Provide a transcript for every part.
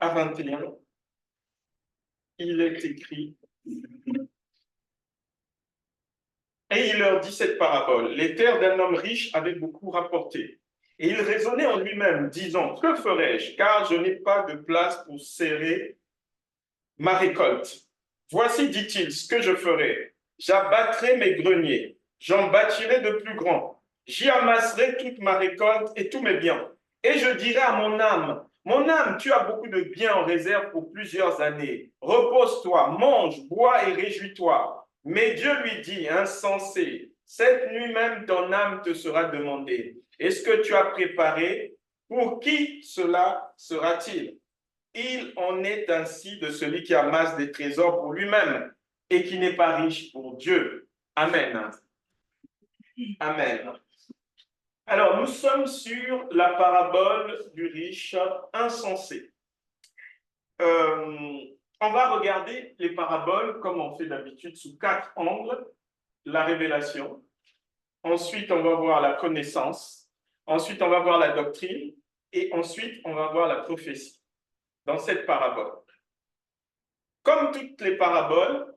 à 21, il est écrit, et il leur dit cette parabole. Les terres d'un homme riche avaient beaucoup rapporté. Et il raisonnait en lui-même, disant, que ferai-je, car je n'ai pas de place pour serrer ma récolte. Voici, dit-il, ce que je ferai. J'abattrai mes greniers, j'en bâtirai de plus grands. J'y amasserai toute ma récolte et tous mes biens. Et je dirai à mon âme, tu as beaucoup de biens en réserve pour plusieurs années. Repose-toi, mange, bois et réjouis-toi. Mais Dieu lui dit, insensé, cette nuit même ton âme te sera demandée. Et ce que tu as préparé, pour qui cela sera-t-il? Il en est ainsi de celui qui amasse des trésors pour lui-même et qui n'est pas riche pour Dieu. Amen. Amen. Alors, nous sommes sur la parabole du riche insensé. On va regarder les paraboles comme on fait d'habitude sous 4 angles. La révélation. Ensuite, on va voir la connaissance. Ensuite, on va voir la doctrine. Et ensuite, on va voir la prophétie dans cette parabole. Comme toutes les paraboles,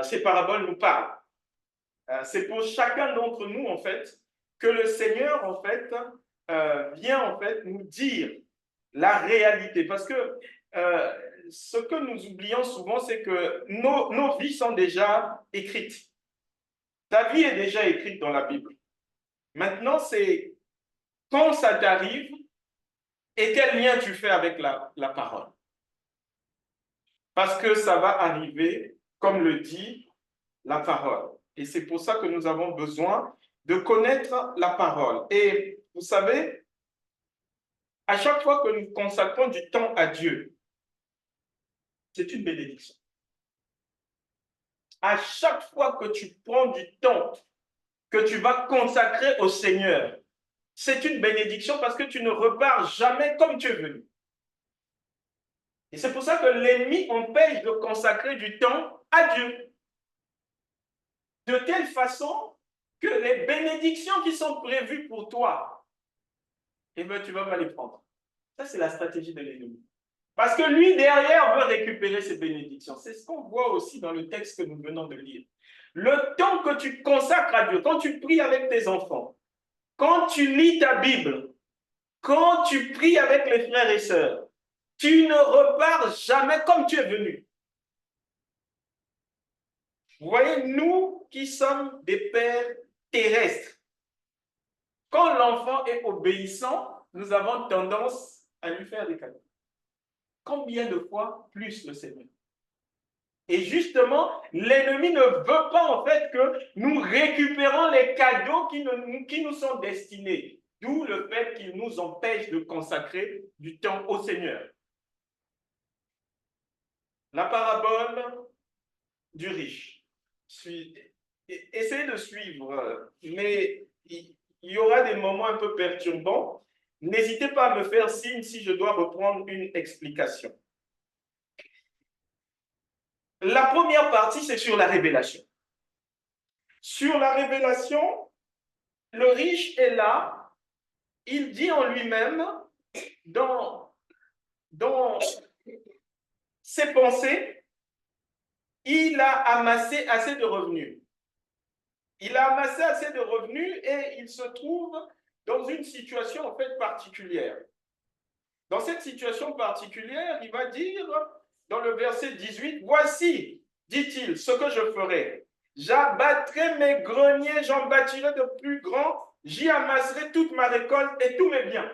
ces paraboles nous parlent. C'est pour chacun d'entre nous, en fait, que le Seigneur, en fait, vient, en fait, nous dire la réalité. Parce que ce que nous oublions souvent, c'est que nos vies sont déjà écrites. Ta vie est déjà écrite dans la Bible. Maintenant, c'est quand ça t'arrive et quel lien tu fais avec la parole. Parce que ça va arriver, comme le dit la parole. Et c'est pour ça que nous avons besoin de connaître la parole. Et vous savez, à chaque fois que nous consacrons du temps à Dieu, c'est une bénédiction. À chaque fois que tu prends du temps que tu vas consacrer au Seigneur, c'est une bénédiction parce que tu ne repars jamais comme tu es venu. Et c'est pour ça que l'ennemi empêche de consacrer du temps à Dieu. De telle façon que les bénédictions qui sont prévues pour toi, eh bien, tu ne vas pas les prendre. Ça, c'est la stratégie de l'ennemi. Parce que lui, derrière, veut récupérer ses bénédictions. C'est ce qu'on voit aussi dans le texte que nous venons de lire. Le temps que tu consacres à Dieu, quand tu pries avec tes enfants, quand tu lis ta Bible, quand tu pries avec les frères et sœurs, tu ne repars jamais comme tu es venu. Vous voyez, nous qui sommes des pères terrestres, quand l'enfant est obéissant, nous avons tendance à lui faire des cadeaux. Combien de fois plus le Seigneur? Et justement, l'ennemi ne veut pas en fait que nous récupérons les cadeaux qui nous sont destinés. D'où le fait qu'il nous empêche de consacrer du temps au Seigneur. La parabole du riche. Essayez de suivre, mais il y aura des moments un peu perturbants. N'hésitez pas à me faire signe si je dois reprendre une explication. La première partie, c'est sur la révélation. Sur la révélation, le riche est là, il dit en lui-même, dans ses pensées, il a amassé assez de revenus. Il a amassé assez de revenus et il se trouve dans une situation en fait particulière. Dans cette situation particulière, il va dire dans le verset 18, « Voici, dit-il, ce que je ferai. J'abattrai mes greniers, j'en bâtirai de plus grands, j'y amasserai toute ma récolte et tous mes biens. »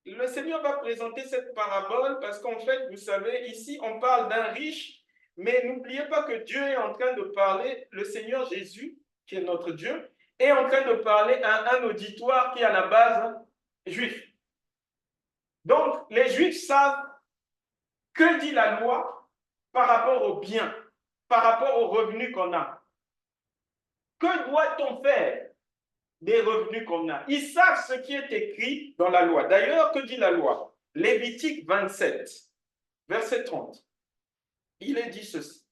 Le Seigneur va présenter cette parabole parce qu'en fait, vous savez, ici, on parle d'un riche, mais n'oubliez pas que Dieu est en train de parler, le Seigneur Jésus, qui est notre Dieu, est en train de parler à un auditoire qui est à la base juif. Donc, les Juifs savent que dit la loi par rapport aux biens, par rapport aux revenus qu'on a. Que doit-on faire des revenus qu'on a? Ils savent ce qui est écrit dans la loi. D'ailleurs, que dit la loi? Lévitique 27, verset 30. Il est dit ceci.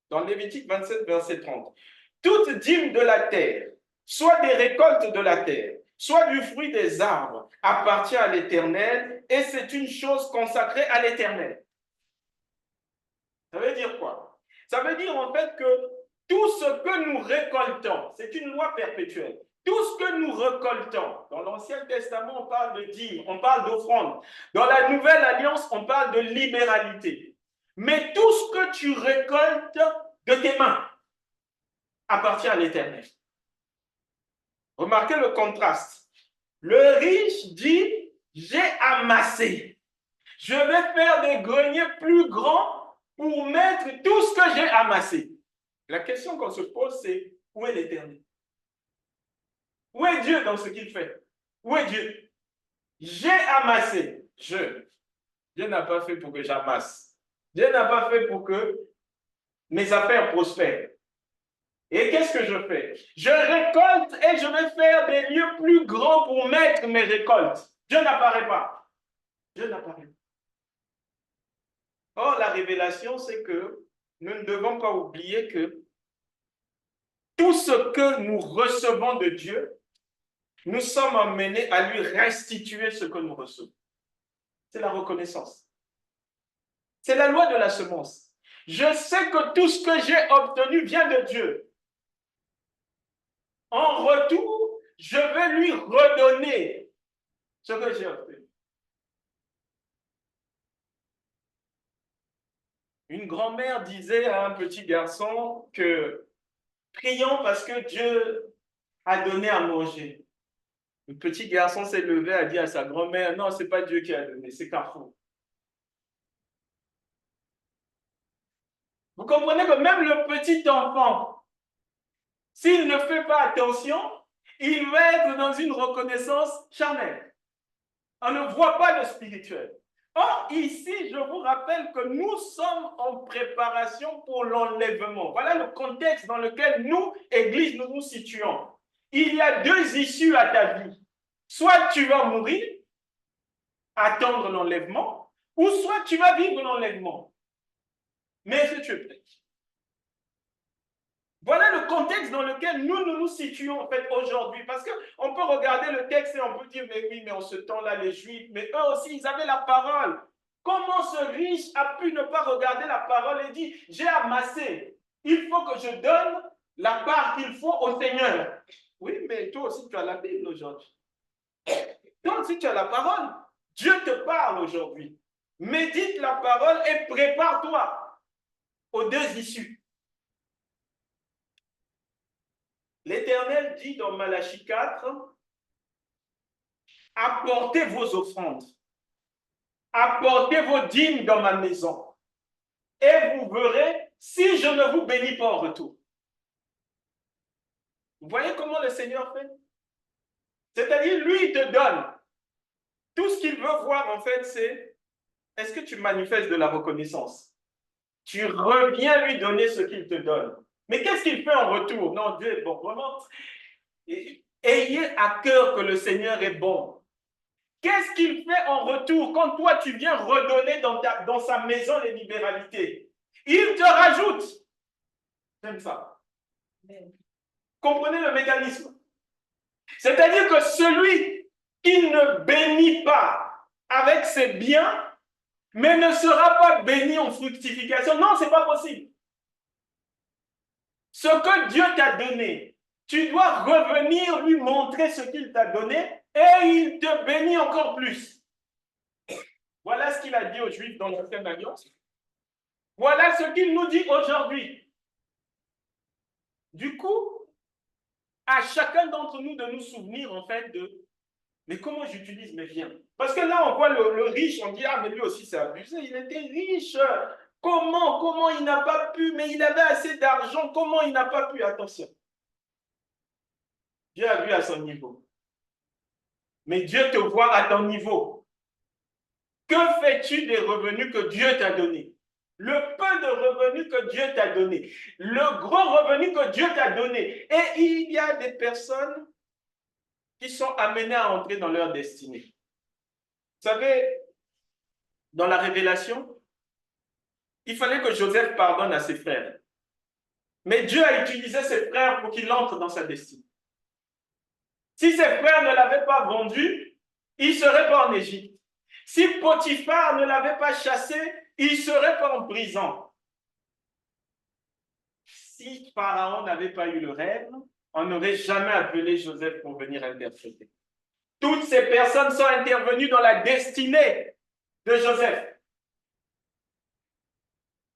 Dans Lévitique 27, verset 30. Toute dîme de la terre, soit des récoltes de la terre, soit du fruit des arbres, appartient à l'Éternel et c'est une chose consacrée à l'Éternel. Ça veut dire quoi? Ça veut dire en fait que tout ce que nous récoltons, c'est une loi perpétuelle. Tout ce que nous récoltons, dans l'Ancien Testament, on parle de dîmes, on parle d'offrande. Dans la Nouvelle Alliance, on parle de libéralité. Mais tout ce que tu récoltes de tes mains appartient à l'Éternel. Remarquez le contraste. Le riche dit, j'ai amassé. Je vais faire des greniers plus grands pour mettre tout ce que j'ai amassé. La question qu'on se pose, c'est où est l'Éternel? Où est Dieu dans ce qu'il fait? Où est Dieu? J'ai amassé. Dieu n'a pas fait pour que j'amasse. Dieu n'a pas fait pour que mes affaires prospèrent. Et qu'est-ce que je fais? Je récolte et je vais faire des lieux plus grands pour mettre mes récoltes. Dieu n'apparaît pas. Dieu n'apparaît pas. Or, la révélation, c'est que nous ne devons pas oublier que tout ce que nous recevons de Dieu, nous sommes amenés à lui restituer ce que nous recevons. C'est la reconnaissance. C'est la loi de la semence. Je sais que tout ce que j'ai obtenu vient de Dieu. En retour, je vais lui redonner ce que j'ai obtenu. Une grand-mère disait à un petit garçon que prions parce que Dieu a donné à manger. Le petit garçon s'est levé et a dit à sa grand-mère, non, ce n'est pas Dieu qui a donné, c'est Carrefour. Vous comprenez que même le petit enfant, s'il ne fait pas attention, il va être dans une reconnaissance charnelle. On ne voit pas le spirituel. Or, ici, je vous rappelle que nous sommes en préparation pour l'enlèvement. Voilà le contexte dans lequel nous, Église, nous nous situons. Il y a deux issues à ta vie. Soit tu vas mourir, attendre l'enlèvement, ou soit tu vas vivre l'enlèvement. Mais est-ce que tu es prêt? Voilà le contexte dans lequel nous nous situons en fait aujourd'hui. Parce qu'on peut regarder le texte et on peut dire, mais oui, mais en ce temps-là, les Juifs, mais eux aussi, ils avaient la parole. Comment ce riche a pu ne pas regarder la parole et dire, j'ai amassé, il faut que je donne la part qu'il faut au Seigneur. Oui, mais toi aussi, tu as la Bible aujourd'hui. Toi aussi, tu as la parole. Dieu te parle aujourd'hui. Médite la parole et prépare-toi aux deux issues. L'Éternel dit dans Malachie 4, apportez vos offrandes, apportez vos dîmes dans ma maison, et vous verrez si je ne vous bénis pas en retour. Vous voyez comment le Seigneur fait? C'est-à-dire, lui, il te donne. Tout ce qu'il veut voir, en fait, c'est est-ce que tu manifestes de la reconnaissance? Tu reviens lui donner ce qu'il te donne. Mais qu'est-ce qu'il fait en retour? Non, Dieu est bon. Vraiment, ayez à cœur que le Seigneur est bon. Qu'est-ce qu'il fait en retour quand toi, tu viens redonner dans sa maison les libéralités? Il te rajoute. J'aime ça. Comprenez le mécanisme? C'est-à-dire que celui qui ne bénit pas avec ses biens, mais ne sera pas béni en fructification. Non, ce n'est pas possible. Ce que Dieu t'a donné, tu dois revenir lui montrer ce qu'il t'a donné et il te bénit encore plus. Voilà ce qu'il a dit aux Juifs dans l'Ancienne Alliance. Voilà ce qu'il nous dit aujourd'hui. Du coup, à chacun d'entre nous de nous souvenir en fait de mais comment j'utilise mes biens? Parce que là, on voit le riche, on dit, ah, mais lui aussi, c'est abusé, il était riche. Comment il n'a pas pu, mais il avait assez d'argent, comment il n'a pas pu? Attention. Dieu a vu à son niveau. Mais Dieu te voit à ton niveau. Que fais-tu des revenus que Dieu t'a donnés? Le peu de revenus que Dieu t'a donné, le gros revenu que Dieu t'a donné. Et il y a des personnes qui sont amenées à entrer dans leur destinée. Vous savez, dans la Révélation, il fallait que Joseph pardonne à ses frères. Mais Dieu a utilisé ses frères pour qu'il entre dans sa destinée. Si ses frères ne l'avaient pas vendu, il ne serait pas en Égypte. Si Potiphar ne l'avait pas chassé, il ne serait pas en prison. Si Pharaon n'avait pas eu le rêve, on n'aurait jamais appelé Joseph pour venir interpréter. Toutes ces personnes sont intervenues dans la destinée de Joseph.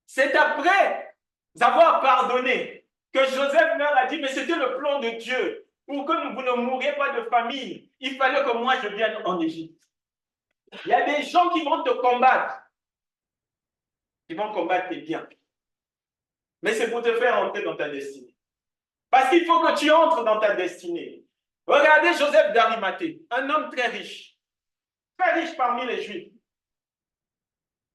C'est après avoir pardonné que Joseph leur a dit, mais c'était le plan de Dieu. Pour que vous ne mouriez pas de famine, il fallait que moi je vienne en Égypte. Il y a des gens qui vont te combattre. Ils vont combattre tes biens. Mais c'est pour te faire entrer dans ta destinée. Parce qu'il faut que tu entres dans ta destinée. Regardez Joseph d'Arimathée, un homme très riche parmi les Juifs.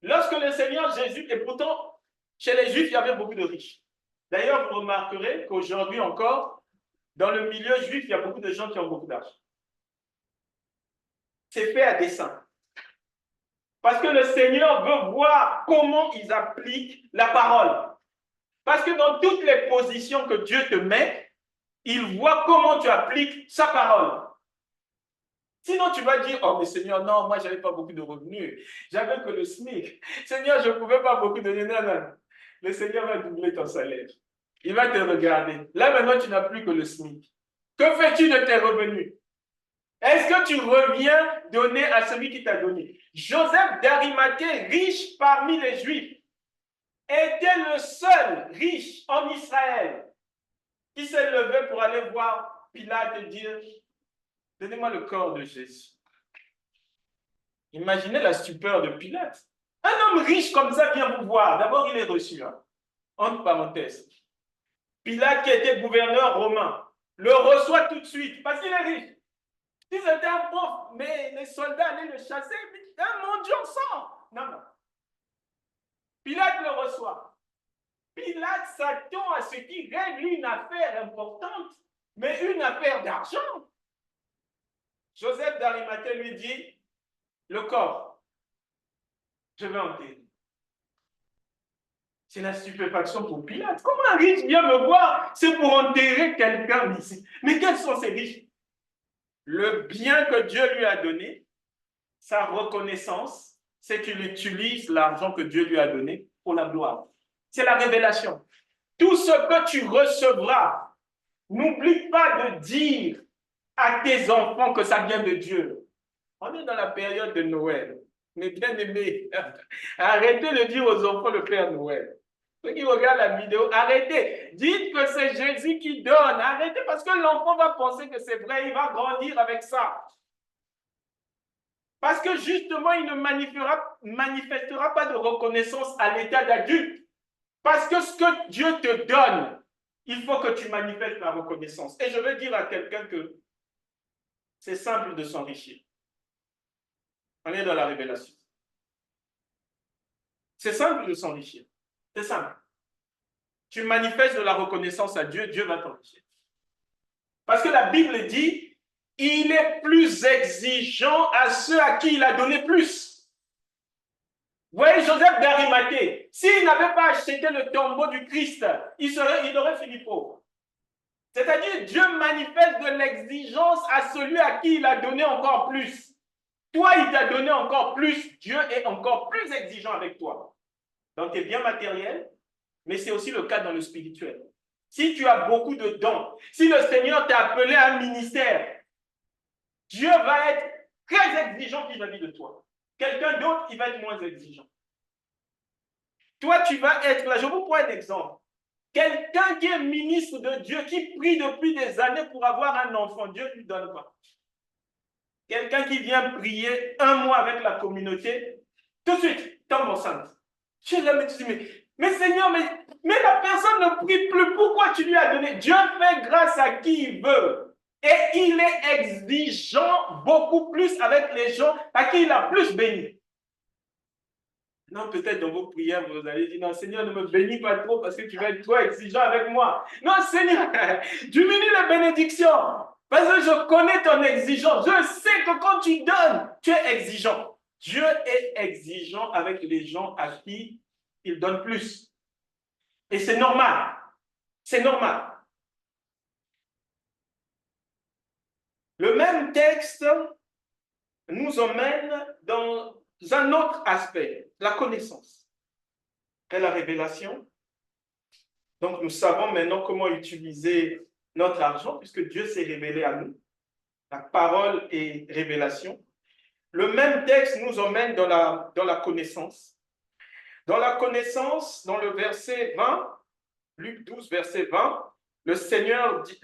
Lorsque le Seigneur Jésus, et pourtant, chez les Juifs, il y avait beaucoup de riches. D'ailleurs, vous remarquerez qu'aujourd'hui encore, dans le milieu juif, il y a beaucoup de gens qui ont beaucoup d'argent. C'est fait à dessein. Parce que le Seigneur veut voir comment ils appliquent la parole. Parce que dans toutes les positions que Dieu te met, il voit comment tu appliques sa parole. Sinon, tu vas dire, oh mais Seigneur, non, moi, je n'avais pas beaucoup de revenus. J'avais que le SMIC. Seigneur, je ne pouvais pas beaucoup donner. Non, non. Le Seigneur va doubler ton salaire. Il va te regarder. Là, maintenant, tu n'as plus que le SMIC. Que fais-tu de tes revenus? Est-ce que tu reviens donner à celui qui t'a donné? Joseph d'Arimathée, riche parmi les Juifs, était le seul riche en Israël qui s'est levé pour aller voir Pilate et dire, donnez-moi le corps de Jésus. Imaginez la stupeur de Pilate. Un homme riche comme ça vient vous voir. D'abord, il est reçu, entre parenthèses. Pilate, qui était gouverneur romain, le reçoit tout de suite parce qu'il est riche. Si c'était un pauvre, mais les soldats allaient le chasser, mais mon Dieu, on sort. Non, non. Pilate le reçoit. Pilate s'attend à ce qu'il règle une affaire importante, mais une affaire d'argent. Joseph d'Arimathée lui dit, le corps, je vais enterrer. C'est la stupéfaction pour Pilate. Comment un riche vient me voir? C'est pour enterrer quelqu'un ici. Mais quels sont ces riches? Le bien que Dieu lui a donné, sa reconnaissance, c'est qu'il utilise l'argent que Dieu lui a donné pour la gloire. C'est la révélation. Tout ce que tu recevras, n'oublie pas de dire à tes enfants que ça vient de Dieu. On est dans la période de Noël. Mes bien-aimés, arrêtez de dire aux enfants le Père Noël. Ceux qui regardent la vidéo, arrêtez. Dites que c'est Jésus qui donne. Arrêtez parce que l'enfant va penser que c'est vrai. Il va grandir avec ça. Parce que justement, il ne manifestera pas de reconnaissance à l'état d'adulte. Parce que ce que Dieu te donne, il faut que tu manifestes la reconnaissance. Et je veux dire à quelqu'un que c'est simple de s'enrichir. On est dans la révélation. C'est simple de s'enrichir. C'est simple. Tu manifestes de la reconnaissance à Dieu, Dieu va t'enrichir. Parce que la Bible dit, il est plus exigeant à ceux à qui il a donné plus. Vous voyez Joseph d'Arimathée, s'il n'avait pas acheté le tombeau du Christ, il aurait fini pauvre. C'est-à-dire, Dieu manifeste de l'exigence à celui à qui il a donné encore plus. Toi, il t'a donné encore plus, Dieu est encore plus exigeant avec toi. Dans tes biens matériels, mais c'est aussi le cas dans le spirituel. Si tu as beaucoup de dons, si le Seigneur t'a appelé à un ministère, Dieu va être très exigeant vis-à-vis de toi. Quelqu'un d'autre, il va être moins exigeant. Toi, tu vas être là. Je vous prends un exemple. Quelqu'un qui est ministre de Dieu, qui prie depuis des années pour avoir un enfant, Dieu ne lui donne pas. Quelqu'un qui vient prier un mois avec la communauté, tout de suite, tombe enceinte. Tu es là, mais tu dis, mais Seigneur, mais la personne ne prie plus. Pourquoi tu lui as donné? Dieu fait grâce à qui il veut. Et il est exigeant beaucoup plus avec les gens à qui il a plus béni. Non, peut-être dans vos prières, vous allez dire, non, Seigneur, ne me bénis pas trop parce que tu vas être trop exigeant avec moi. Non, Seigneur, diminue les bénédictions. Parce que je connais ton exigence. Je sais que quand tu donnes, tu es exigeant. Dieu est exigeant avec les gens à qui il donne plus. Et c'est normal. C'est normal. texte nous emmène dans un autre aspect, la connaissance et la révélation. Donc, nous savons maintenant comment utiliser notre argent, puisque Dieu s'est révélé à nous. La parole et révélation. Le même texte nous emmène dans la connaissance. Dans la connaissance, dans le verset 20, Luc 12, verset 20, le Seigneur dit,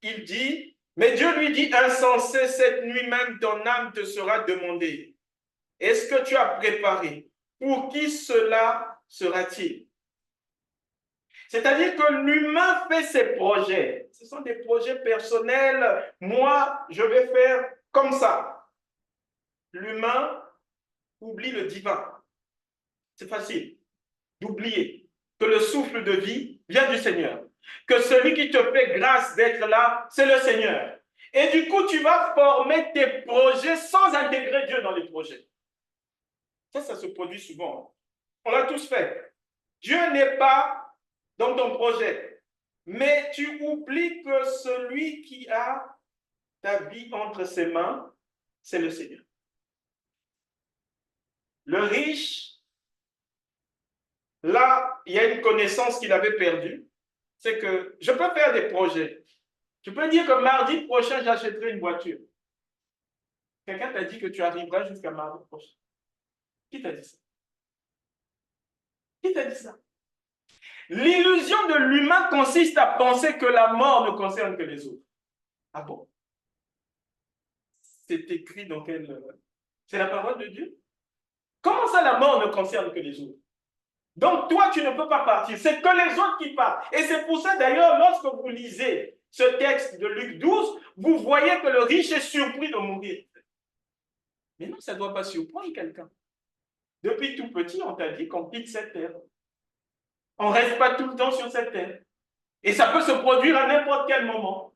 il dit, mais Dieu lui dit, insensé, cette nuit même ton âme te sera demandée. Est-ce que tu as préparé? Pour qui cela sera-t-il? C'est-à-dire que l'humain fait ses projets. Ce sont des projets personnels. Moi, je vais faire comme ça. L'humain oublie le divin. C'est facile d'oublier que le souffle de vie vient du Seigneur. Que celui qui te fait grâce d'être là, c'est le Seigneur. Et du coup, tu vas former tes projets sans intégrer Dieu dans les projets. Ça se produit souvent. On l'a tous fait. Dieu n'est pas dans ton projet. Mais tu oublies que celui qui a ta vie entre ses mains, c'est le Seigneur. Le riche, là, il y a une connaissance qu'il avait perdue. C'est que je peux faire des projets. Tu peux dire que mardi prochain, j'achèterai une voiture. Quelqu'un t'a dit que tu arriveras jusqu'à mardi prochain. Qui t'a dit ça? Qui t'a dit ça? L'illusion de l'humain consiste à penser que la mort ne concerne que les autres. Ah bon? C'est écrit dans quel... C'est la parole de Dieu? Comment ça, la mort ne concerne que les autres? Donc, toi, tu ne peux pas partir. C'est que les autres qui partent. Et c'est pour ça, d'ailleurs, lorsque vous lisez ce texte de Luc 12, vous voyez que le riche est surpris de mourir. Mais non, ça ne doit pas surprendre quelqu'un. Depuis tout petit, on t'a dit qu'on quitte cette terre. On ne reste pas tout le temps sur cette terre. Et ça peut se produire à n'importe quel moment.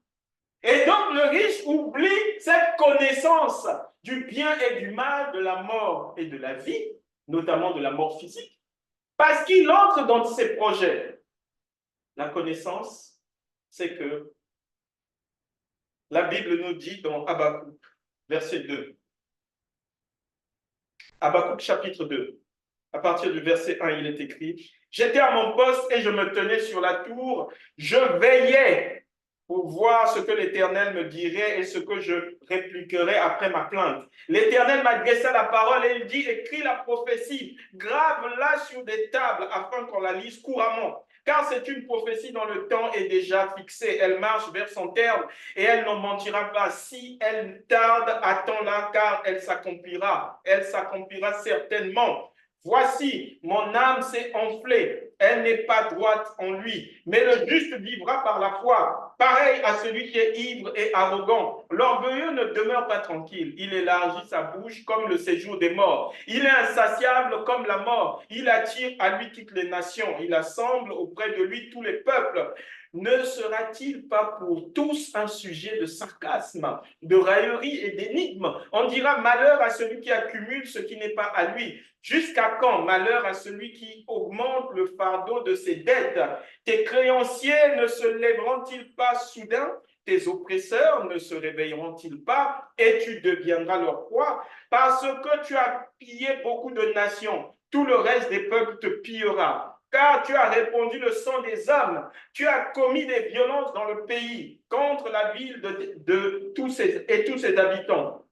Et donc, le riche oublie cette connaissance du bien et du mal, de la mort et de la vie, notamment de la mort physique, parce qu'il entre dans ses projets. La connaissance, c'est que la Bible nous dit dans Habakkuk, verset 2, Habakkuk chapitre 2, à partir du verset 1, il est écrit, « J'étais à mon poste et je me tenais sur la tour, je veillais pour voir ce que l'Éternel me dirait et ce que je répliquerais après ma plainte. L'Éternel m'adressa la parole et il dit, écris la prophétie, grave-la sur des tables afin qu'on la lise couramment. Car c'est une prophétie dont le temps est déjà fixé. Elle marche vers son terme et elle n'en mentira pas. Si elle tarde, attends-la car elle s'accomplira. Elle s'accomplira certainement. Voici, mon âme s'est enflée, elle n'est pas droite en lui, mais le juste vivra par la foi. Pareil à celui qui est ivre et arrogant. L'orgueilleux ne demeure pas tranquille, il élargit sa bouche comme le séjour des morts. Il est insatiable comme la mort, il attire à lui toutes les nations, il assemble auprès de lui tous les peuples. Ne sera-t-il pas pour tous un sujet de sarcasme, de raillerie et d'énigme? On dira malheur à celui qui accumule ce qui n'est pas à lui. Jusqu'à quand malheur à celui qui augmente le fardeau de ses dettes? Tes créanciers ne se lèveront-ils pas soudain? Tes oppresseurs ne se réveilleront-ils pas et tu deviendras leur proie? Parce que tu as pillé beaucoup de nations, tout le reste des peuples te pillera. Car tu as répandu le sang des hommes, tu as commis des violences dans le pays contre la ville de tous ses habitants.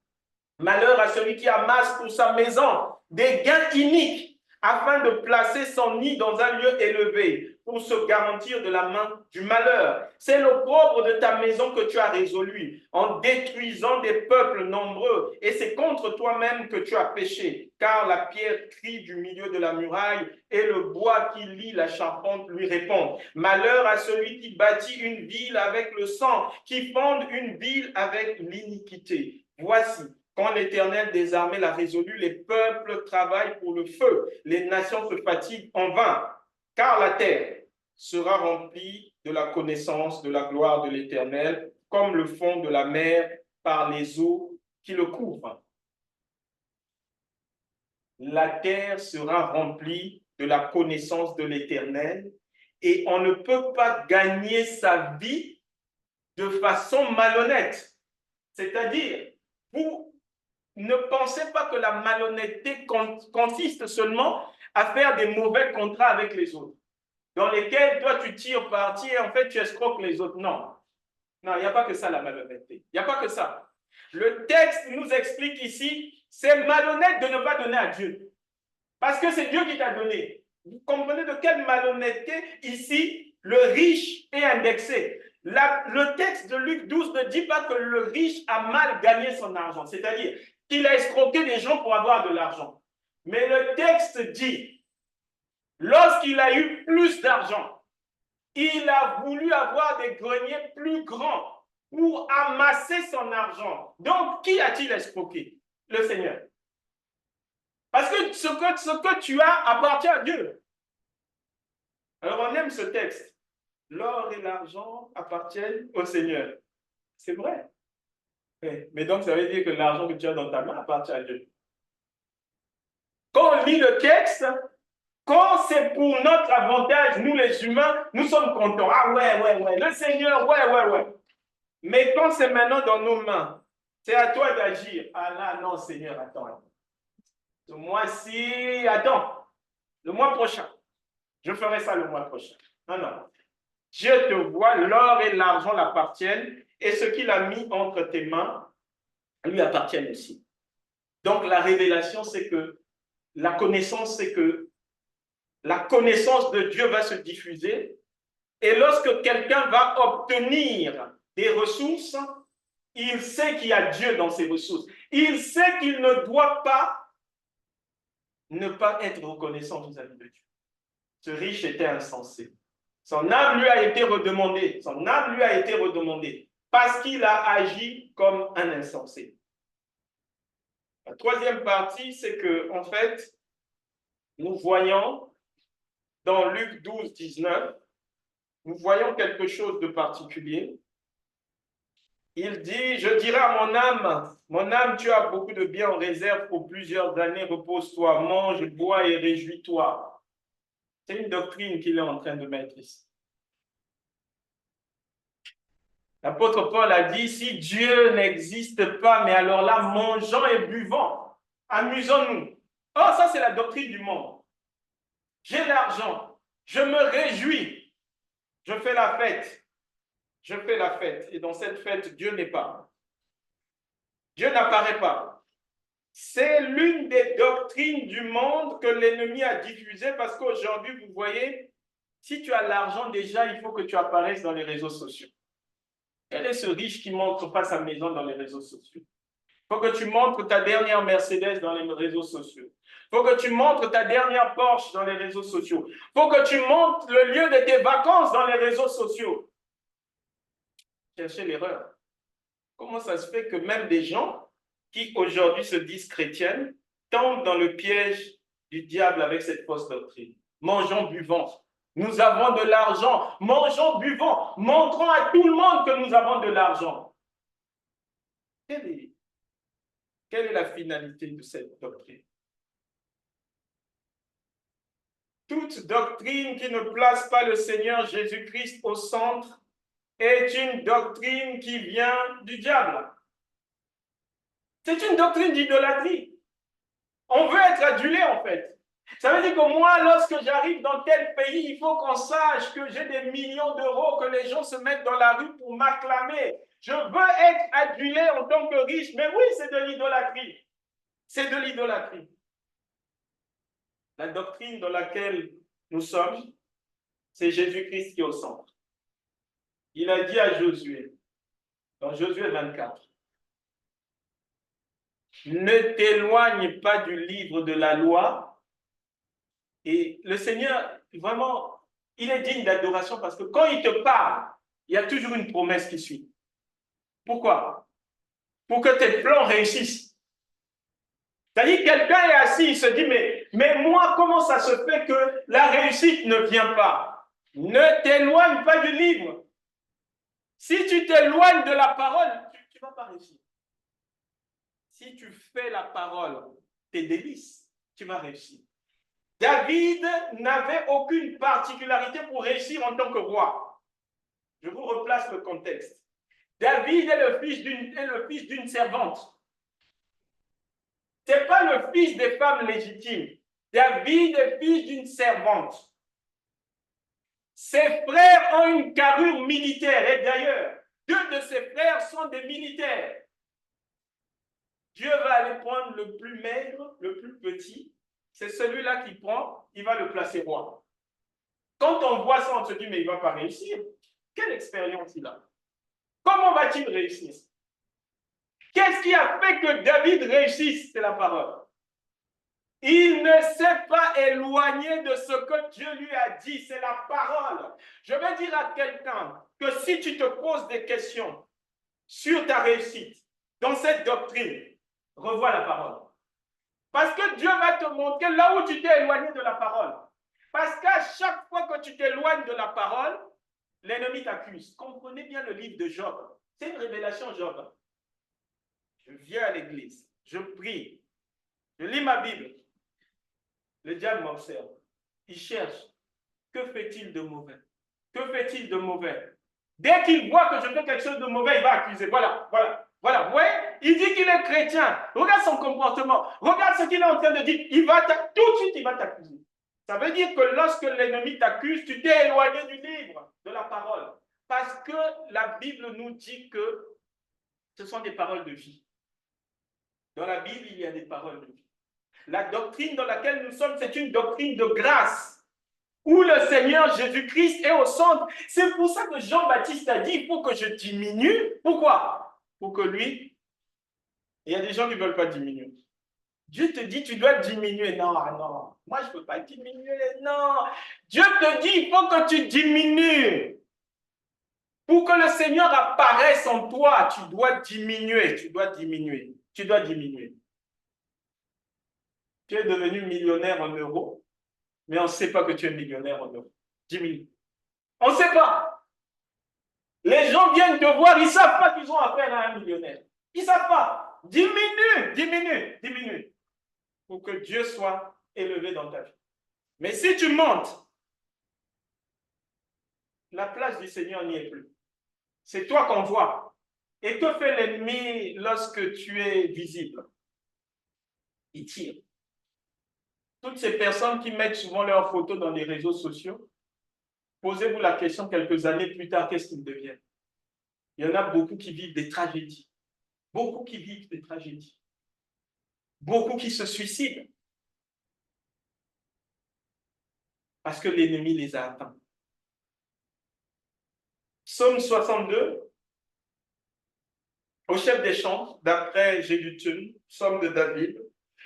Malheur à celui qui amasse pour sa maison des gains iniques afin de placer son nid dans un lieu élevé pour se garantir de la main du malheur. C'est l'opprobre de ta maison que tu as résolu en détruisant des peuples nombreux et c'est contre toi-même que tu as péché, car la pierre crie du milieu de la muraille et le bois qui lie la charpente lui répond. Malheur à celui qui bâtit une ville avec le sang, qui fonde une ville avec l'iniquité. Voici, quand l'Éternel des armées l'a résolu, les peuples travaillent pour le feu, les nations se fatiguent en vain, car la terre sera remplie de la connaissance de la gloire de l'Éternel, comme le fond de la mer par les eaux qui le couvrent. La terre sera remplie de la connaissance de l'Éternel et on ne peut pas gagner sa vie de façon malhonnête. C'est-à-dire, Vous ne pensez pas que la malhonnêteté consiste seulement à faire des mauvais contrats avec les autres, dans lesquels toi tu tires parti et en fait tu escroques les autres. Non, non, il n'y a pas que ça la malhonnêteté. Il n'y a pas que ça. Le texte nous explique ici, c'est malhonnête de ne pas donner à Dieu. Parce que c'est Dieu qui t'a donné. Vous comprenez de quelle malhonnêteté ici le riche est indexé. Le texte de Luc 12 ne dit pas que le riche a mal gagné son argent, c'est-à-dire qu'il a escroqué des gens pour avoir de l'argent. Mais le texte dit, lorsqu'il a eu plus d'argent, il a voulu avoir des greniers plus grands pour amasser son argent. Donc, qui a-t-il escroqué? Le Seigneur. Parce que ce que tu as appartient à Dieu. Alors, on aime ce texte. L'or et l'argent appartiennent au Seigneur. C'est vrai. Mais donc, ça veut dire que l'argent que tu as dans ta main appartient à Dieu. Quand on lit le texte, quand c'est pour notre avantage, nous les humains, nous sommes contents. Ah ouais. Le Seigneur, ouais. Mais quand c'est maintenant dans nos mains, c'est à toi d'agir. Ah là, non, Seigneur, attends. Ce mois-ci, attends. Le mois prochain. Je ferai ça le mois prochain. Non. Dieu te voit, l'or et l'argent l'appartiennent, et ce qu'il a mis entre tes mains lui appartiennent aussi. Donc la révélation, c'est que la connaissance, c'est que la connaissance de Dieu va se diffuser, et lorsque quelqu'un va obtenir des ressources, il sait qu'il y a Dieu dans ses ressources. Il sait qu'il ne doit pas ne pas être reconnaissant vis-à-vis de Dieu. Ce riche était insensé. Son âme lui a été redemandée. Son âme lui a été redemandée parce qu'il a agi comme un insensé. La troisième partie, c'est que, en fait, nous voyons dans Luc 12, 19, nous voyons quelque chose de particulier. Il dit, je dirai à mon âme, tu as beaucoup de biens en réserve pour plusieurs années, repose-toi, mange, bois et réjouis-toi. C'est une doctrine qu'il est en train de mettre ici. L'apôtre Paul a dit, si Dieu n'existe pas, mais alors là, mangeons et buvons, amusons-nous. Oh, ça c'est la doctrine du monde. J'ai l'argent, je me réjouis, je fais la fête. Je fais la fête. Et dans cette fête, Dieu n'est pas. Dieu n'apparaît pas. C'est l'une des doctrines du monde que l'ennemi a diffusée parce qu'aujourd'hui, vous voyez, si tu as l'argent déjà, il faut que tu apparaisses dans les réseaux sociaux. Quel est ce riche qui ne montre pas sa maison dans les réseaux sociaux? Il faut que tu montres ta dernière Mercedes dans les réseaux sociaux. Il faut que tu montres ta dernière Porsche dans les réseaux sociaux. Il faut que tu montres le lieu de tes vacances dans les réseaux sociaux. Cherchez l'erreur. Comment ça se fait que même des gens qui aujourd'hui se disent chrétiennes tombent dans le piège du diable avec cette fausse doctrine? Mangeons, buvons. Nous avons de l'argent. Mangeons, buvons. Montrons à tout le monde que nous avons de l'argent. Quelle est la finalité de cette doctrine? Toute doctrine qui ne place pas le Seigneur Jésus-Christ au centre est une doctrine qui vient du diable. C'est une doctrine d'idolâtrie. On veut être adulé en fait. Ça veut dire que moi, lorsque j'arrive dans tel pays, il faut qu'on sache que j'ai des millions d'euros, que les gens se mettent dans la rue pour m'acclamer. Je veux être adulé en tant que riche. Mais oui, c'est de l'idolâtrie. C'est de l'idolâtrie. La doctrine dans laquelle nous sommes, c'est Jésus-Christ qui est au centre. Il a dit à Josué, dans Josué 24, ne t'éloigne pas du livre de la loi. Et le Seigneur, vraiment, il est digne d'adoration parce que quand il te parle, il y a toujours une promesse qui suit. Pourquoi? Pour que tes plans réussissent. C'est-à-dire, quelqu'un est assis, il se dit, mais moi, comment ça se fait que la réussite ne vient pas? Ne t'éloigne pas du livre. Si tu t'éloignes de la parole, tu ne vas pas réussir. Si tu fais la parole, tes délices, tu vas réussir. David n'avait aucune particularité pour réussir en tant que roi. Je vous replace le contexte. David est le fils d'une servante. Ce n'est pas le fils des femmes légitimes. David est fils d'une servante. Ses frères ont une carrure militaire. Et d'ailleurs, deux de ses frères sont des militaires. Dieu va aller prendre le plus maigre, le plus petit. C'est celui-là qui prend, il va le placer roi. Quand on voit ça, on se dit, mais il ne va pas réussir. Quelle expérience il a? Comment va-t-il réussir? Qu'est-ce qui a fait que David réussisse? C'est la parole. Il ne s'est pas éloigné de ce que Dieu lui a dit. C'est la parole. Je vais dire à quelqu'un que si tu te poses des questions sur ta réussite, dans cette doctrine, revois la parole. Parce que Dieu va te montrer là où tu t'es éloigné de la parole. Parce qu'à chaque fois que tu t'éloignes de la parole, l'ennemi t'accuse. Comprenez bien le livre de Job. C'est une révélation, Job. Je viens à l'église, je prie, je lis ma Bible. Le diable m'observe. Il cherche. Que fait-il de mauvais? Que fait-il de mauvais? Dès qu'il voit que je fais quelque chose de mauvais, il va accuser. Voilà. Vous voyez? Il dit qu'il est chrétien. Regarde son comportement. Regarde ce qu'il est en train de dire. Tout de suite, il va t'accuser. Ça veut dire que lorsque l'ennemi t'accuse, tu t'es éloigné du livre, de la parole. Parce que la Bible nous dit que ce sont des paroles de vie. Dans la Bible, il y a des paroles de vie. La doctrine dans laquelle nous sommes, c'est une doctrine de grâce, où le Seigneur Jésus-Christ est au centre. C'est pour ça que Jean-Baptiste a dit, il faut que je diminue. Pourquoi? Pour que lui, il y a des gens qui ne veulent pas diminuer. Dieu te dit, tu dois diminuer. Non, moi je ne peux pas diminuer. Non, Dieu te dit, il faut que tu diminues. Pour que le Seigneur apparaisse en toi, tu dois diminuer. Tu es devenu millionnaire en euros, mais on ne sait pas que tu es millionnaire en euros. Diminue. On ne sait pas. Les gens viennent te voir, ils ne savent pas qu'ils ont affaire à un millionnaire. Ils ne savent pas. Diminue. Pour que Dieu soit élevé dans ta vie. Mais si tu montes, la place du Seigneur n'y est plus. C'est toi qu'on voit. Et que fait l'ennemi lorsque tu es visible? Il tire. Toutes ces personnes qui mettent souvent leurs photos dans les réseaux sociaux, posez-vous la question quelques années plus tard, qu'est-ce qu'ils deviennent? Il y en a beaucoup qui vivent des tragédies. Beaucoup qui se suicident. Parce que l'ennemi les a atteints. Psaume 62, au chef des chants, d'après Jéduthun, psaume de David.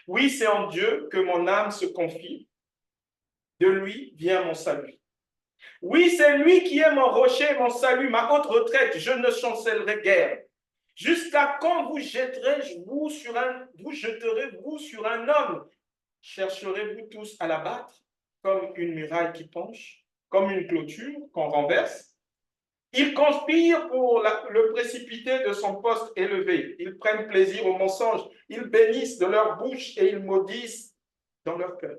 Oui, c'est en Dieu que mon âme se confie. De lui vient mon salut. Oui, c'est lui qui est mon rocher, mon salut, ma haute retraite. Je ne chancellerai guère. Jusqu'à quand vous jeterez-vous sur un homme? Chercherez-vous tous à l'abattre, comme une muraille qui penche, comme une clôture qu'on renverse? Ils conspirent pour le précipiter de son poste élevé. Ils prennent plaisir au mensonge. Ils bénissent de leur bouche et ils maudissent dans leur cœur.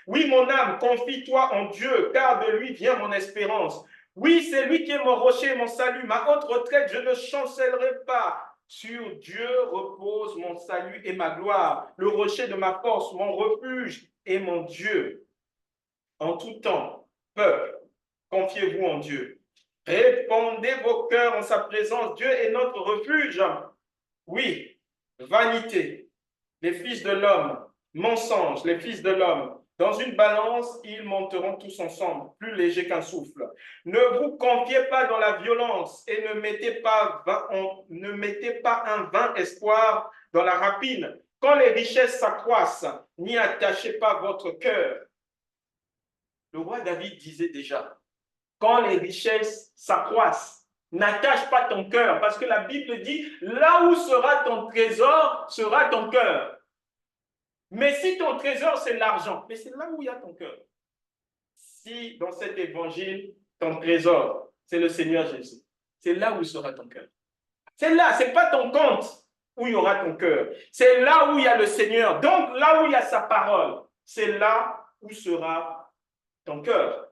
Oui, mon âme, confie-toi en Dieu, car de lui vient mon espérance. Oui, c'est lui qui est mon rocher, mon salut, ma haute retraite, je ne chancellerai pas. Sur Dieu repose mon salut et ma gloire, le rocher de ma force, mon refuge et mon Dieu. En tout temps, peuple, confiez-vous en Dieu. Répandez vos cœurs en sa présence. Dieu est notre refuge. Oui, vanité, les fils de l'homme, mensonge, les fils de l'homme. Dans une balance, ils monteront tous ensemble, plus légers qu'un souffle. Ne vous confiez pas dans la violence et ne mettez pas un vain espoir dans la rapine. Quand les richesses s'accroissent, n'y attachez pas votre cœur. Le roi David disait déjà, quand les richesses s'accroissent, n'attache pas ton cœur, parce que la Bible dit, là où sera ton trésor, sera ton cœur. Mais si ton trésor, c'est l'argent, mais c'est là où il y a ton cœur. Si dans cet évangile, ton trésor, c'est le Seigneur Jésus, c'est là où sera ton cœur. C'est là, ce n'est pas ton compte où il y aura ton cœur. C'est là où il y a le Seigneur. Donc, là où il y a sa parole, c'est là où sera ton cœur.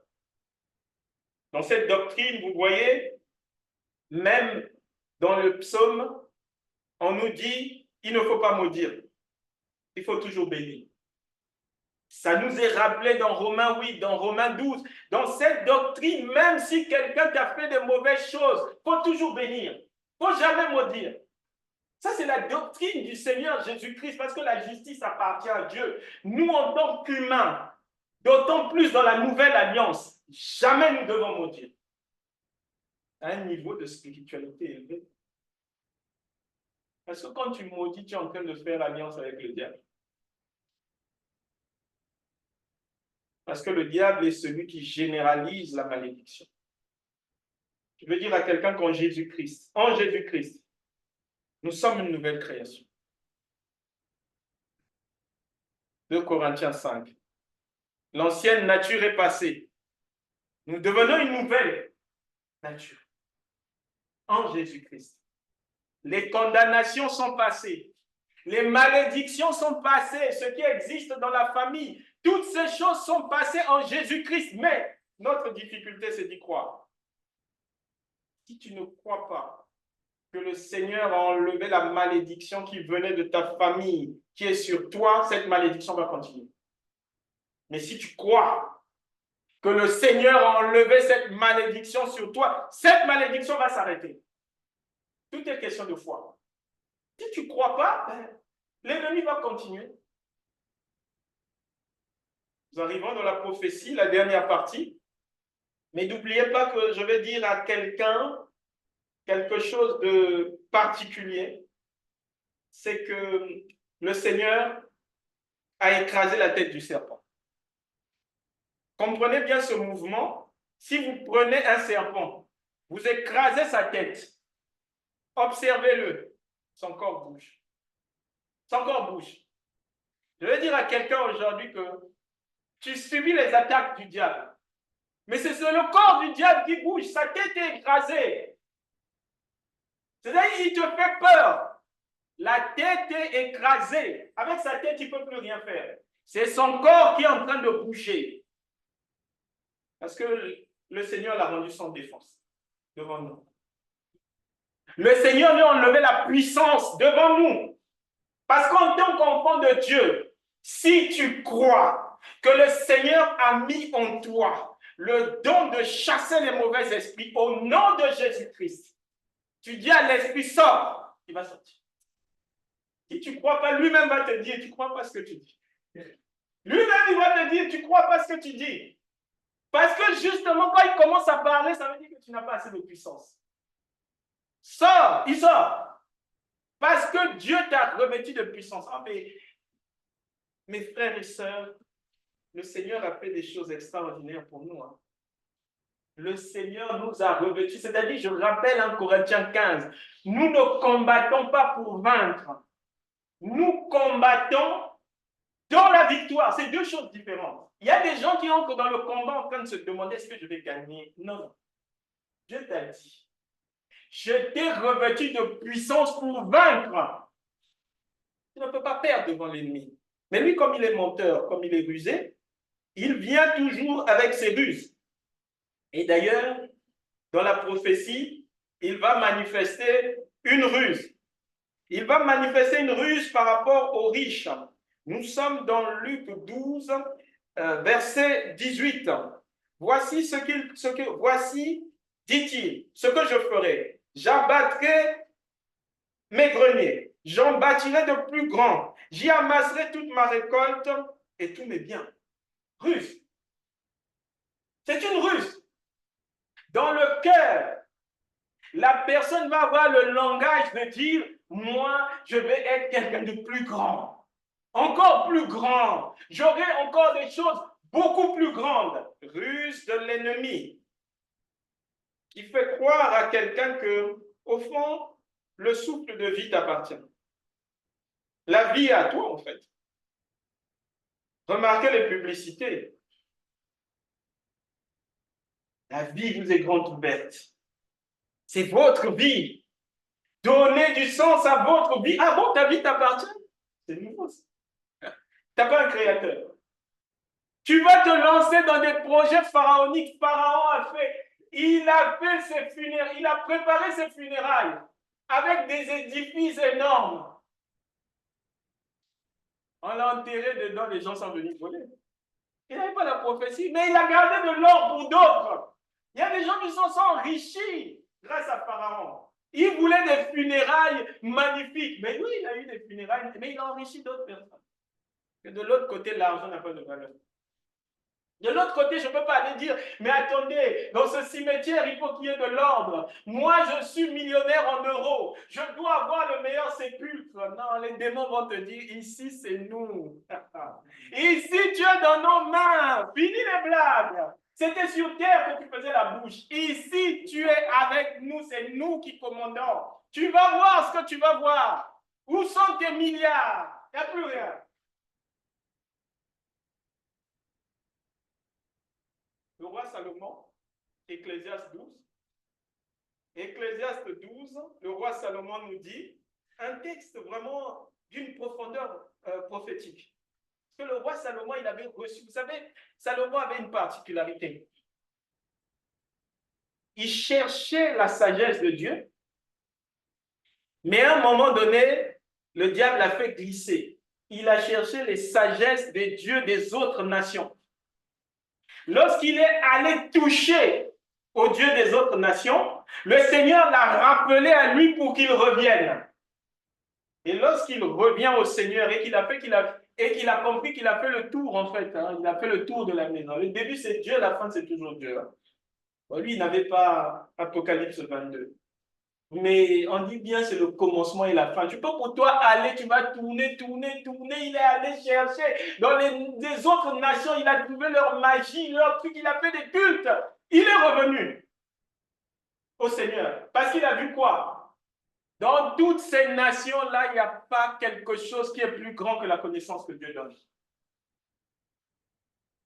Dans cette doctrine, vous voyez, même dans le psaume, on nous dit, il ne faut pas maudire. Il faut toujours bénir. Ça nous est rappelé dans Romains 8, dans Romains 12. Dans cette doctrine, même si quelqu'un t'a fait de mauvaises choses, il faut toujours bénir. Il ne faut jamais maudire. Ça, c'est la doctrine du Seigneur Jésus-Christ, parce que la justice appartient à Dieu. Nous, en tant qu'humains, d'autant plus dans la nouvelle alliance, jamais nous devons maudire. À un niveau de spiritualité élevé. Parce que quand tu maudis, tu es en train de faire alliance avec le diable. Parce que le diable est celui qui généralise la malédiction. Je veux dire à quelqu'un qu'en Jésus-Christ, nous sommes une nouvelle création. 2 Corinthiens 5. L'ancienne nature est passée. Nous devenons une nouvelle nature. En Jésus-Christ. Les condamnations sont passées. Les malédictions sont passées. Ce qui existe dans la famille, toutes ces choses sont passées en Jésus-Christ. Mais notre difficulté, c'est d'y croire. Si tu ne crois pas que le Seigneur a enlevé la malédiction qui venait de ta famille, qui est sur toi, cette malédiction va continuer. Mais si tu crois que le Seigneur a enlevé cette malédiction sur toi, cette malédiction va s'arrêter. Tout est question de foi. Si tu ne crois pas, l'ennemi va continuer. Nous arrivons dans la prophétie, la dernière partie. Mais n'oubliez pas que je vais dire à quelqu'un quelque chose de particulier. C'est que le Seigneur a écrasé la tête du serpent. Comprenez bien ce mouvement. Si vous prenez un serpent, vous écrasez sa tête. Observez-le. Son corps bouge. Son corps bouge. Je vais dire à quelqu'un aujourd'hui que tu subis les attaques du diable. Mais c'est le corps du diable qui bouge. Sa tête est écrasée. C'est-à-dire qu'il te fait peur. La tête est écrasée. Avec sa tête, il ne peut plus rien faire. C'est son corps qui est en train de bouger. Parce que le Seigneur l'a rendu sans défense devant nous. Le Seigneur lui a enlevé la puissance devant nous. Parce qu'en tant qu'enfant de Dieu, si tu crois que le Seigneur a mis en toi le don de chasser les mauvais esprits au nom de Jésus-Christ, tu dis à l'esprit, sors, il va sortir. Si tu ne crois pas, lui-même va te dire, tu ne crois pas ce que tu dis. Lui-même, il va te dire, tu ne crois pas ce que tu dis. Parce que justement, quand il commence à parler, ça veut dire que tu n'as pas assez de puissance. Sors, il sort. Parce que Dieu t'a revêtu de puissance. Ah, mais, mes frères et sœurs, le Seigneur a fait des choses extraordinaires pour nous. Hein. Le Seigneur nous a revêtus. C'est-à-dire, je rappelle en Corinthiens 15, nous ne combattons pas pour vaincre. Nous combattons dans la victoire. C'est deux choses différentes. Il y a des gens qui entrent dans le combat en train de se demander est-ce que je vais gagner. Non. Dieu t'a dit. Je t'ai revêtu de puissance pour vaincre. Tu ne peux pas perdre devant l'ennemi. Mais lui, comme il est menteur, comme il est rusé, il vient toujours avec ses ruses. Et d'ailleurs, dans la prophétie, il va manifester une ruse. Il va manifester une ruse par rapport aux riches. Nous sommes dans Luc 12, verset 18. Voici voici, dit-il, ce que je ferai. J'abattrai mes greniers, j'en bâtirai de plus grands, j'y amasserai toute ma récolte et tous mes biens. Ruse. C'est une ruse. Dans le cœur, la personne va avoir le langage de dire, moi, je vais être quelqu'un de plus grand. Encore plus grand. J'aurai encore des choses beaucoup plus grandes. Ruse de l'ennemi. Qui fait croire à quelqu'un que, au fond, le souffle de vie t'appartient. La vie est à toi, en fait. Remarquez les publicités. La vie vous est grande ouverte. C'est votre vie. Donnez du sens à votre vie. Ah bon, ta vie t'appartient? C'est nouveau. Tu n'as pas un créateur. Tu vas te lancer dans des projets pharaoniques. Pharaon a fait. Il a fait ses funérailles. Il a préparé ses funérailles avec des édifices énormes. On l'a enterré dedans, les gens sont venus voler. Il n'avait pas la prophétie, mais il a gardé de l'or pour d'autres. Il y a des gens qui sont enrichis grâce à Pharaon. Il voulait des funérailles magnifiques. Mais oui, il a eu des funérailles, mais il a enrichi d'autres personnes. Et de l'autre côté, l'argent n'a pas de valeur. De l'autre côté, je ne peux pas aller dire, mais attendez, dans ce cimetière, il faut qu'il y ait de l'ordre. Moi, je suis millionnaire en euros. Je dois avoir le meilleur sépulcre. Non, les démons vont te dire, ici, c'est nous. Ici, tu es dans nos mains. Fini les blagues. C'était sur terre que tu faisais la bouche. Ici, tu es avec nous. C'est nous qui commandons. Tu vas voir ce que tu vas voir. Où sont tes milliards? Il n'y a plus rien. Le roi Salomon, Ecclésiaste 12. Ecclésiaste 12, le roi Salomon nous dit un texte vraiment d'une profondeur prophétique. Parce que le roi Salomon, il avait reçu, vous savez, Salomon avait une particularité. Il cherchait la sagesse de Dieu, mais à un moment donné, le diable l'a fait glisser. Il a cherché les sagesses des dieux des autres nations. Lorsqu'il est allé toucher au Dieu des autres nations, le Seigneur l'a rappelé à lui pour qu'il revienne. Et lorsqu'il revient au Seigneur et qu'il a compris qu'il a fait le tour, en fait, hein, il a fait le tour de la maison. Le début, c'est Dieu, la fin, c'est toujours Dieu. Hein. Bon, lui, il n'avait pas Apocalypse 22. Mais on dit bien, c'est le commencement et la fin. Tu peux pour toi aller, tu vas tourner. Il est allé chercher dans les autres nations, il a trouvé leur magie, leur truc, il a fait des cultes. Il est revenu au Seigneur. Parce qu'il a vu quoi? Dans toutes ces nations-là, il n'y a pas quelque chose qui est plus grand que la connaissance que Dieu donne.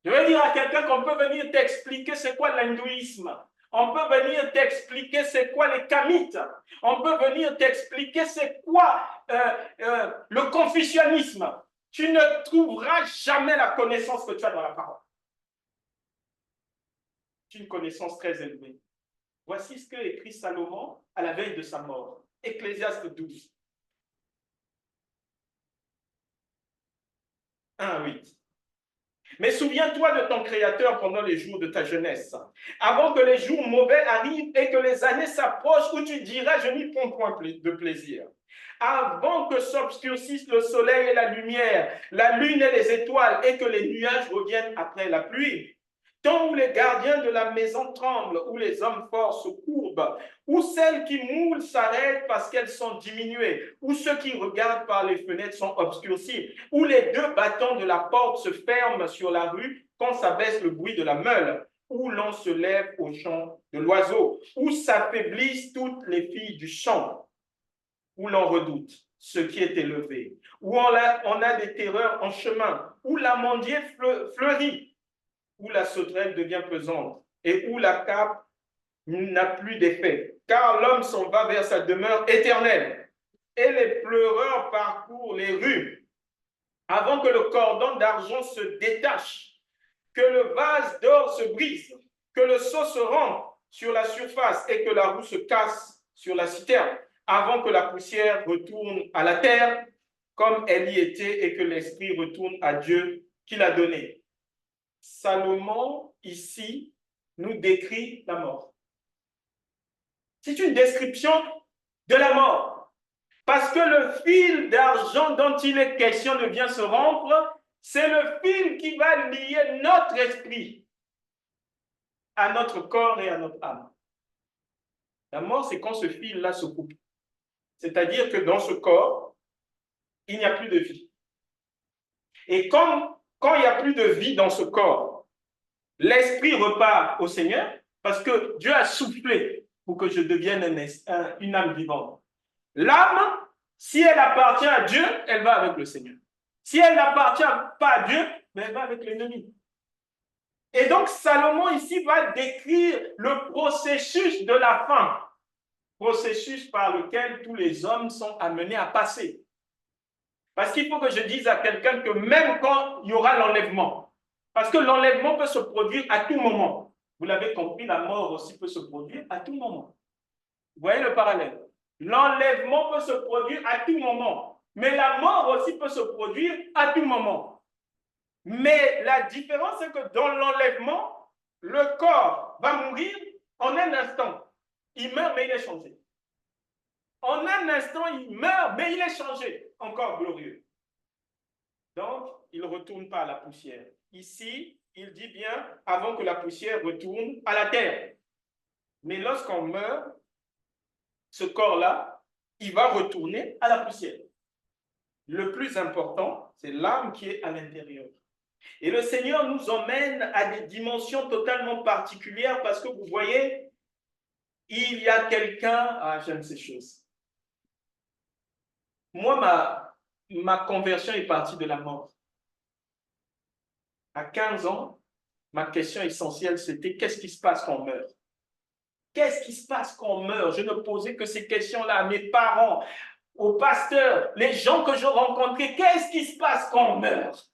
Je veux dire à quelqu'un qu'on peut venir t'expliquer c'est quoi l'hindouisme. On peut venir t'expliquer c'est quoi les kamites. On peut venir t'expliquer c'est quoi le confucianisme. Tu ne trouveras jamais la connaissance que tu as dans la parole. C'est une connaissance très élevée. Voici ce que écrit Salomon à la veille de sa mort. Ecclésiaste 12. 1-8. Mais souviens-toi de ton Créateur pendant les jours de ta jeunesse, avant que les jours mauvais arrivent et que les années s'approchent où tu diras, je n'y prends point de plaisir. Avant que s'obscurcissent le soleil et la lumière, la lune et les étoiles, et que les nuages reviennent après la pluie. Tant où les gardiens de la maison tremblent, où les hommes forts se courbent, où celles qui moulent s'arrêtent parce qu'elles sont diminuées, où ceux qui regardent par les fenêtres sont obscurcis, où les deux battants de la porte se ferment sur la rue quand s'abaisse le bruit de la meule, où l'on se lève au chant de l'oiseau, où s'affaiblissent toutes les filles du champ, où l'on redoute ce qui est élevé, où on a des terreurs en chemin, où l'amandier fleurit, où la sauterelle devient pesante et où la cape n'a plus d'effet, car l'homme s'en va vers sa demeure éternelle et les pleureurs parcourent les rues avant que le cordon d'argent se détache, que le vase d'or se brise, que le seau se rompe sur la surface et que la roue se casse sur la citerne, avant que la poussière retourne à la terre comme elle y était et que l'esprit retourne à Dieu qui l'a donné. Salomon, ici, nous décrit la mort. C'est une description de la mort. Parce que le fil d'argent dont il est question de bien se rompre, c'est le fil qui va lier notre esprit à notre corps et à notre âme. La mort, c'est quand ce fil-là se coupe. C'est-à-dire que dans ce corps, il n'y a plus de vie. Et quand il n'y a plus de vie dans ce corps, l'esprit repart au Seigneur parce que Dieu a soufflé pour que je devienne une âme vivante. L'âme, si elle appartient à Dieu, elle va avec le Seigneur. Si elle n'appartient pas à Dieu, mais elle va avec l'ennemi. Et donc, Salomon ici va décrire le processus de la fin, processus par lequel tous les hommes sont amenés à passer. Parce qu'il faut que je dise à quelqu'un que même quand il y aura l'enlèvement, parce que l'enlèvement peut se produire à tout moment. Vous l'avez compris, la mort aussi peut se produire à tout moment. Vous voyez le parallèle? L'enlèvement peut se produire à tout moment. Mais la mort aussi peut se produire à tout moment. Mais la différence, c'est que dans l'enlèvement, le corps va mourir en un instant. Il meurt, mais il est changé. En un instant, il meurt, mais il est changé. Encore glorieux. Donc, il ne retourne pas à la poussière. Ici, il dit bien avant que la poussière retourne à la terre. Mais lorsqu'on meurt, ce corps-là, il va retourner à la poussière. Le plus important, c'est l'âme qui est à l'intérieur. Et le Seigneur nous emmène à des dimensions totalement particulières parce que vous voyez, il y a quelqu'un... Ah, j'aime ces choses. Moi, ma conversion est partie de la mort. À 15 ans, ma question essentielle, c'était qu'est-ce qui se passe quand on meurt? Qu'est-ce qui se passe quand on meurt? Je ne posais que ces questions-là à mes parents, aux pasteurs, les gens que je rencontrais. Qu'est-ce qui se passe quand on meurt?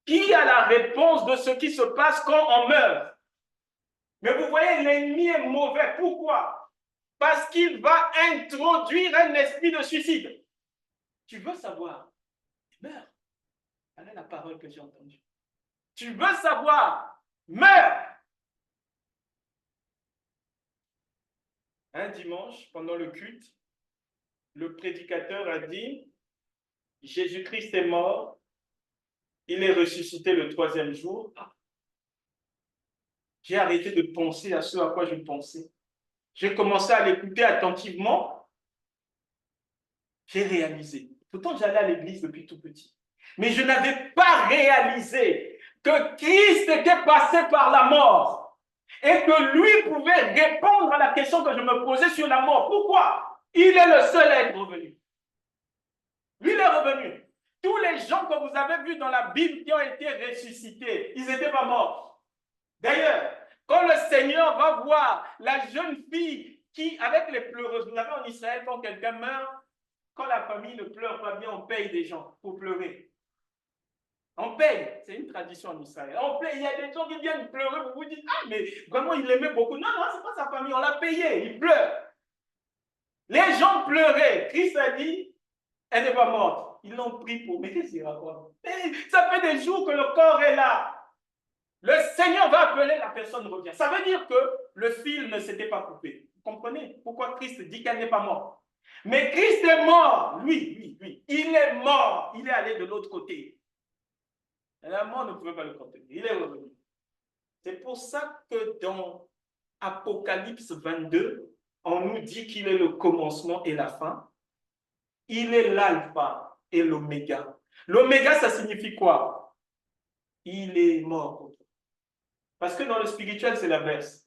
Qui a la réponse de ce qui se passe quand on meurt? Mais vous voyez, l'ennemi est mauvais. Pourquoi? Parce qu'il va introduire un esprit de suicide. Tu veux savoir? Meurs. Voilà la parole que j'ai entendue. Tu veux savoir? Meurs. Un dimanche, pendant le culte, le prédicateur a dit, Jésus-Christ est mort, il est ressuscité le 3e jour. J'ai arrêté de penser à ce à quoi je pensais. J'ai commencé à l'écouter attentivement. J'ai réalisé. Pourtant, j'allais à l'église depuis tout petit. Mais je n'avais pas réalisé que Christ était passé par la mort et que lui pouvait répondre à la question que je me posais sur la mort. Pourquoi? Il est le seul à être revenu. Lui, il est revenu. Tous les gens que vous avez vus dans la Bible qui ont été ressuscités, ils n'étaient pas morts. D'ailleurs, quand le Seigneur va voir la jeune fille qui, avec les pleureuses, vous savez en Israël, quand quelqu'un meurt, quand la famille ne pleure pas bien, on paye des gens pour pleurer. On paye, c'est une tradition en Israël. On paye, il y a des gens qui viennent pleurer, vous vous dites, ah, mais vraiment, il l'aimait beaucoup. Non, non, ce n'est pas sa famille, on l'a payé, il pleure. Les gens pleuraient. Christ a dit, elle n'est pas morte. Ils l'ont pris pour. Mais qu'est-ce qu'il raconte? Ça fait des jours que le corps est là. Le Seigneur va appeler, la personne revient. Ça veut dire que le fil ne s'était pas coupé. Vous comprenez pourquoi Christ dit qu'elle n'est pas morte? Mais Christ est mort. Lui. Il est mort. Il est allé de l'autre côté. Et la mort ne pouvait pas le contenir. Il est revenu. C'est pour ça que dans Apocalypse 22, on nous dit qu'il est le commencement et la fin. Il est l'alpha et l'oméga. L'oméga, ça signifie quoi? Il est mort. Parce que dans le spirituel, c'est l'inverse.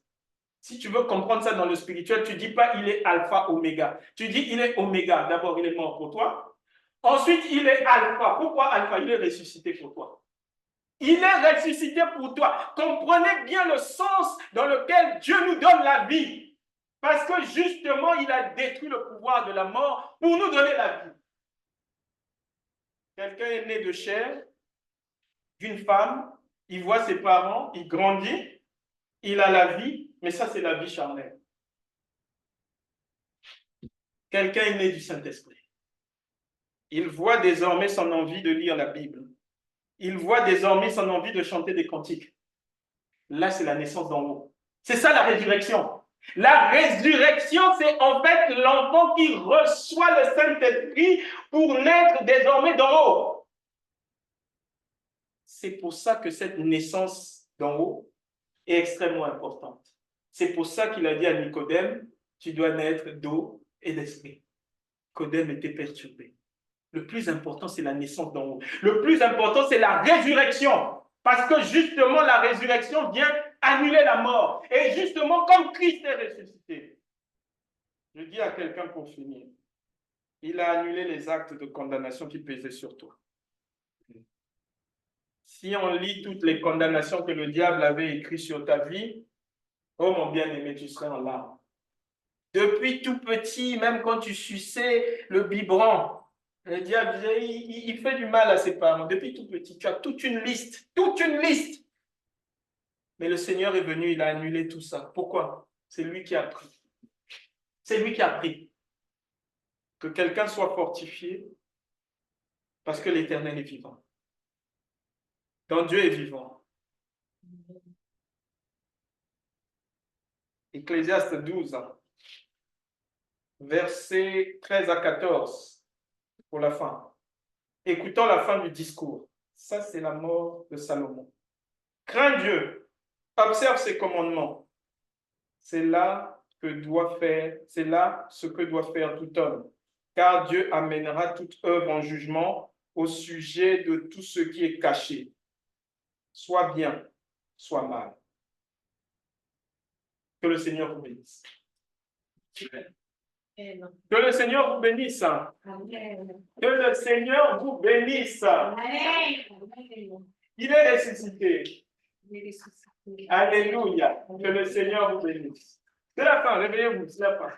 Si tu veux comprendre ça dans le spirituel, tu ne dis pas il est alpha, oméga. Tu dis il est oméga. D'abord, il est mort pour toi. Ensuite, il est alpha. Pourquoi alpha? Il est ressuscité pour toi. Il est ressuscité pour toi. Comprenez bien le sens dans lequel Dieu nous donne la vie. Parce que justement, il a détruit le pouvoir de la mort pour nous donner la vie. Quelqu'un est né de chair, d'une femme, il voit ses parents, il grandit, il a la vie, mais ça, c'est la vie charnelle. Quelqu'un est né du Saint-Esprit. Il voit désormais son envie de lire la Bible. Il voit désormais son envie de chanter des cantiques. Là, c'est la naissance d'en haut. C'est ça la résurrection. La résurrection, c'est en fait l'enfant qui reçoit le Saint-Esprit pour naître désormais d'en haut. C'est pour ça que cette naissance d'en haut est extrêmement importante. C'est pour ça qu'il a dit à Nicodème, tu dois naître d'eau et d'esprit. Nicodème était perturbé. Le plus important, c'est la naissance d'en haut. Le plus important, c'est la résurrection. Parce que justement, la résurrection vient annuler la mort. Et justement, comme Christ est ressuscité, je dis à quelqu'un pour finir, il a annulé les actes de condamnation qui pesaient sur toi. Si on lit toutes les condamnations que le diable avait écrites sur ta vie, oh mon bien-aimé, tu serais en larmes. Depuis tout petit, même quand tu suçais le biberon, le diable, il fait du mal à ses parents. Depuis tout petit, tu as toute une liste, toute une liste. Mais le Seigneur est venu, il a annulé tout ça. Pourquoi? C'est lui qui a pris. C'est lui qui a pris. Que quelqu'un soit fortifié, Parce que l'Éternel est vivant. Donc Dieu est vivant. Ecclésiaste 12, versets 13 à 14, pour la fin. Écoutons la fin du discours. Ça, c'est la mort de Salomon. Crains Dieu, observe ses commandements. C'est là ce que doit faire tout homme. Car Dieu amènera toute œuvre en jugement au sujet de tout ce qui est caché, soit bien, soit mal. Que le Seigneur vous bénisse. Amen. Que le Seigneur vous bénisse. Amen. Que le Seigneur vous bénisse. Amen. Il est ressuscité. Il est ressuscité. Alléluia. Que le Seigneur vous bénisse. C'est la fin. Réveillez-vous. C'est la fin.